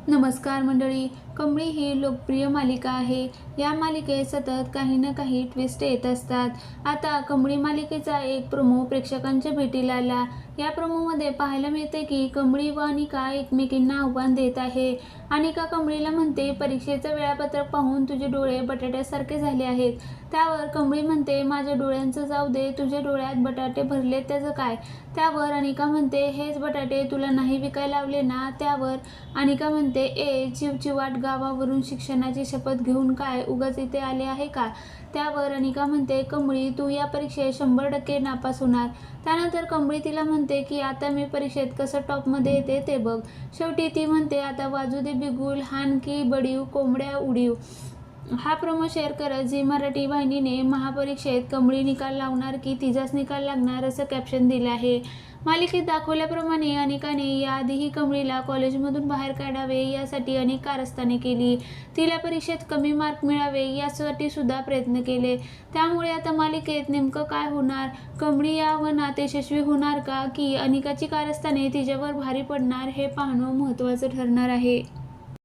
नमस्कार मंडळी. कमळी ही लोकप्रिय मालिका आहे. या मालिकेत सतत काही ना काही ट्विस्ट येत असतात. आता कमळी मालिकेचा एक प्रोमो प्रेक्षकांच्या भेटीला आला. या प्रोमोमध्ये पाहायला मिळते की कमळी व अनिका एकमेकींना आव्हान देत आहे. अनिका कमळीला म्हणते, परीक्षेचं वेळापत्रक पाहून तुझे डोळे बटाट्यासारखे झाले आहेत. त्यावर कमळी म्हणते, माझ्या डोळ्यांचं जाऊ दे, तुझ्या डोळ्यात बटाटे भरलेत त्याचं काय? त्यावर अनिका म्हणते, हेच बटाटे तुला नाही विकायला लावले ना? त्यावर अनिका म्हणते, चिवचिवाट गावावरून शिक्षणाची शपथ घेऊन काय उगाच इथे आले आहे का? त्यावर अनिका म्हणते, कमळी तू या परीक्षेत 100% नापास होणार. त्यानंतर कमळी तिला म्हणते की आता मी परीक्षेत कसं टॉपमध्ये येते ते बघ. शेवटी ती म्हणते, आता वाजू दे बिगुल, हाण की बडीव, कोंबड्या उडीव. हा प्रोमो शेअर करत झी मराठी वाहिनीने महापरीक्षेत कमळी निकाल लावणार की तिचाच निकाल लागणार असं कॅप्शन दिलं आहे. मालिकेत दाखवल्याप्रमाणे अनिकाने याआधीही कमळीला कॉलेजमधून बाहेर काढावे यासाठी अनेक कारस्थाने केली. तिला परीक्षेत कमी मार्क मिळावे यासाठी सुद्धा प्रयत्न केले. त्यामुळे आता मालिकेत नेमकं काय होणार? कमळी या आव्हानात यशस्वी होणार का, की अनिकाची कारस्थाने तिच्यावर भारी पडणार हे पाहणं महत्त्वाचं ठरणार आहे.